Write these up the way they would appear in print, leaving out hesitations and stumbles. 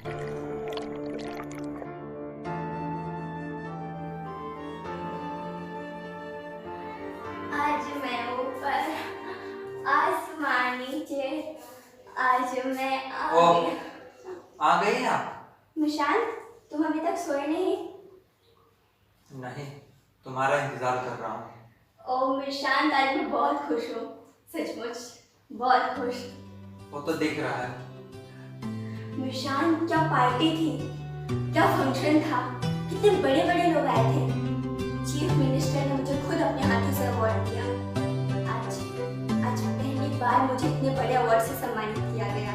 आज मैं ऊपर, आसमान नीचे, आज मैं ओ, आ गई आप? निशान, तुम अभी तक सोए नहीं? नहीं, तुम्हारा इंतजार कर रहा हूँ। ओ निशान, आज मैं बहुत खुश हूँ, सचमुच बहुत खुश। वो तो दिख रहा है। निशान, क्या पार्टी थी, क्या फंक्शन था, कितने बड़े बड़े लोग आए थे। चीफ मिनिस्टर ने मुझे खुद अपने हाथों से अवार्ड दिया। आज आज पहली बार मुझे इतने बड़े अवार्ड से सम्मानित किया गया।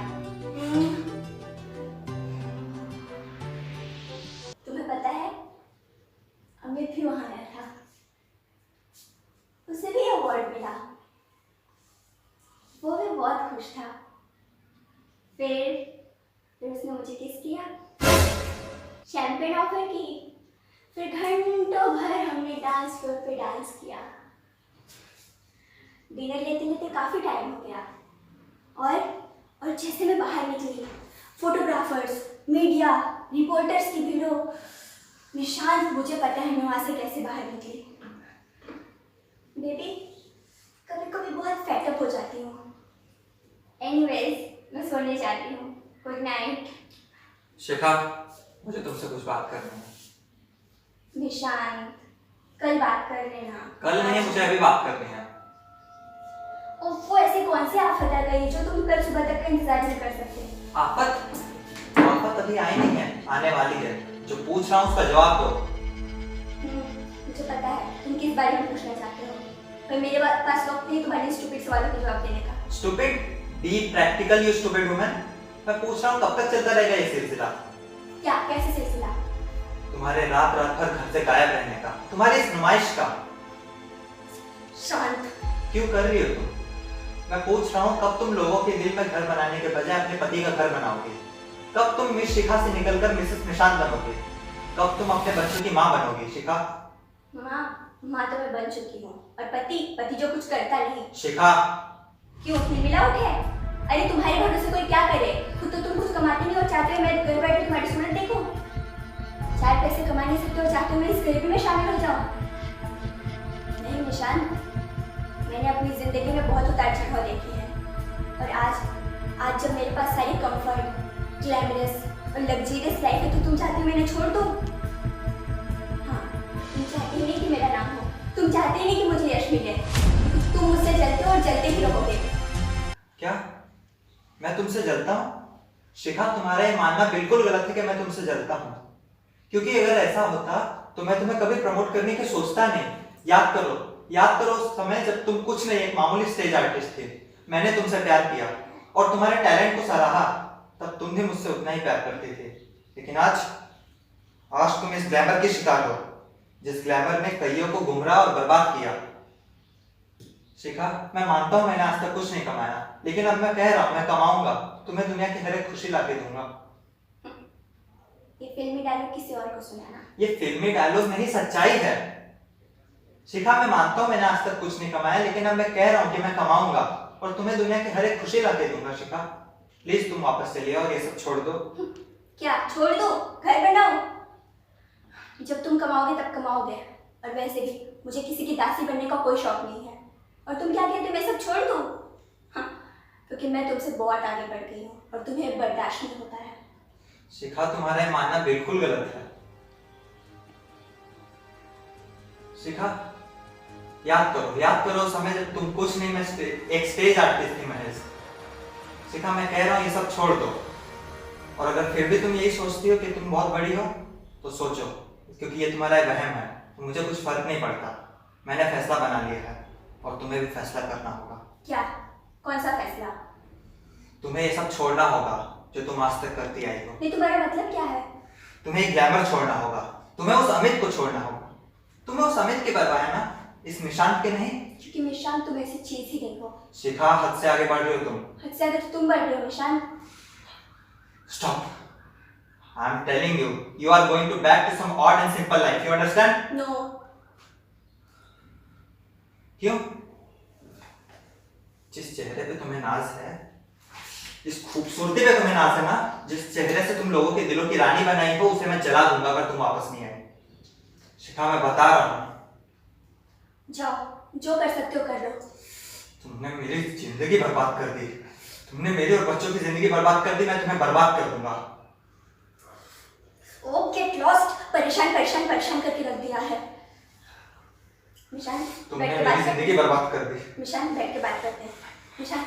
तुम्हें पता है, अमित भी वहां आया था, उसे भी अवार्ड मिला। वो भी बहुत खुश था। फिर उसने मुझे किस किया, शैंपेन ऑफर की, फिर घंटों भर हमने डांस फ्लोर पे डांस किया। डिनर लेते लेते काफी टाइम हो गया और जैसे मैं बाहर निकली, फोटोग्राफर्स, मीडिया, रिपोर्टर्स की भीड़ हो। निशान, मुझे पता है मैं वहां से कैसे बाहर निकली। बेबी, कभी कभी बहुत फेटअप हो जाती हूँ। एनीवेज, मैं सोने जाती हूँ। Good night. शिखा, मुझे तुमसे कुछ बात करनी है। निशांत, कल बात कर लेना। कल नहीं, मुझे अभी बात करनी है। वो ऐसी कौन सी आफत आ गई जो तुम कल सुबह तक का इंतजार नहीं कर सकते? आफत? आफत अभी आई नहीं है, आने वाली है। जो पूछ रहा हूँ उसका जवाब दो। मुझे पता है तुम किस बारे में पूछना चाहते हो, पर मेरे पास वक्त नहीं तुम्हारे स्टूपिड सवालों के जवाब देने का। Stupid? Be practical you stupid woman. मैं पूछ रहा हूँ कब तक चलता रहेगा ये सिलसिला? क्या, कैसे सिलसिला? तुम्हारे रात रात भर घर से गायब रहने का, तुम्हारी इस नुमाइश का। शांत। क्यों कर रही हो तुम? मैं पूछ रहा हूँ कब तुम लोगों के दिल में घर बनाने के बजाय अपने पति का घर बनाओगे? कब तुम मिस शिखा से निकलकर मिसेस निशांत बनोगे? कब तुम अपने बच्चों की माँ बनोगी शिखा? माँ तो मैं बन चुकी हूँ, और पति जो कुछ करता नहीं। शिखा, क्यों, फिर मिला उठे? अरे तुम्हारे भरोसे कोई क्या करे? खुद तो तुम कुछ कमाते नहीं और चाहते हो मैं घर बैठे तुम्हारी सूरत देखूं। 4 पैसे कमा नहीं सकते और चाहते हो मैं इस गरीबी में शामिल हो जाऊं। नहीं निशान, मैंने अपनी जिंदगी में बहुत उतार चढ़ाव देखे हैं, और आज जब मेरे पास सारी कंफर्ट, ग्लैमरस और लग्जरियस लाइफ है, तो तुम चाहते हो मैं इन्हें छोड़ दूं? हाँ, तुम चाहते ही नहीं कि मेरा नाम हो, तुम चाहते ही नहीं कि मुझे यश मिले। तुम मुझसे जलते हो और जलते ही रहोगे। क्या मैं तुमसे जलता हूँ? शिखा, तुम्हारा ये मानना बिल्कुल गलत है कि मैं तुमसे जलता हूँ, क्योंकि अगर ऐसा होता तो मैं तुम्हें कभी प्रमोट करने की सोचता नहीं। याद करो उस समय जब तुम कुछ नहीं, एक मामूली स्टेज आर्टिस्ट थे। मैंने तुमसे प्यार किया और तुम्हारे टैलेंट को सराहा, तब तुम भी मुझसे उतना ही प्यार करते थे। लेकिन आज तुम इस ग्लैमर की शिकार हो, जिस ग्लैमर ने कईयों को गुमराह और बर्बाद किया। शिखा, मैं मानता हूं मैंने आज तक कुछ नहीं कमाया, लेकिन अब मैं कह रहा हूं मैं कमाऊंगा, तुम्हें दुनिया की हर एक खुशी लाके दूंगा। ये फिल्मी डायलॉग किसी और को सुनाना। ये फिल्मी डायलॉग नहीं, सच्चाई है। शिखा, मैं मानता हूं मैंने आज तक कुछ नहीं कमाया, लेकिन अब मैं कह रहा हूं कि मैं कमाऊंगा और तुम्हें दुनिया की हर एक खुशी लाके दूंगा। शिखा, प्लीज तुम वापस चलिए और ये सब छोड़ दो। क्या छोड़ दो? घर बनाओ। जब तुम कमाओगे तब कमाओगे, और वैसे भी मुझे किसी की दासी बनने का कोई शौक नहीं है। और तुम क्या कहते हो मैं सब छोड़ दूं? हाँ, क्योंकि मैं तुमसे बहुत आगे बढ़ गई हूँ और तुम्हें बर्दाश्त नहीं होता है। शिखा, तुम्हारा ये मानना बिल्कुल गलत है। शिखा, याद करो समय जब तुम कुछ नहीं, मैं एक स्टेज आर्टिस्ट थी महज। शिखा, मैं कह रहा हूँ ये सब छोड़ दो, और अगर फिर भी तुम यही सोचती हो कि तुम बहुत बड़ी हो तो सोचो, क्योंकि ये तुम्हारा वहम है। तो मुझे कुछ फर्क नहीं पड़ता, मैंने फैसला बना लिया है और तुम्हें भी फैसला करना होगा। क्या? कौन सा फैसला? तुम्हें ये सब छोड़ना होगा जो तुम आज तक करती आई हो। नहीं, तुम्हारा मतलब क्या है? तुम्हें ग्लैमर छोड़ना होगा, तुम्हें उस अमित को छोड़ना होगा। तुम्हें उस अमित की परवाह है ना, इस निशांत के नहीं। क्योंकि निशांत तुम ऐसी चीज ही नहीं हो। शिखा, हद से आगे बढ़ रही हो तुम। हद से आगे तो तुम बढ़ रहे हो Nishant. Stop. I'm telling you, you are going to back to some odd and simple life. You understand? No. क्यों? जिस चेहरे पे तुम्हें नाज है, इस खूबसूरती पे तुम्हें नाज है ना, जिस चेहरे से तुम लोगों के दिलों की रानी बनाई हो, उसे मैं जला दूंगा अगर तुम वापस नहीं आए। शिखा, मैं बता रहा हूँ। जाओ, जो कर सकते हो कर लो। तुमने मेरी जिंदगी बर्बाद कर दी, तुमने मेरी और बच्चों की जिंदगी बर्बाद कर दी, मैं तुम्हें बर्बाद कर दूंगा। ओ गेट लॉस्ट, परेशान परेशान परेशान करके रख दिया है। मिशान, तुमने बैठ के मेरी बात जिंदगी बर्बाद कर दी। मिशान, बैठ के बात करते हैं। मिशान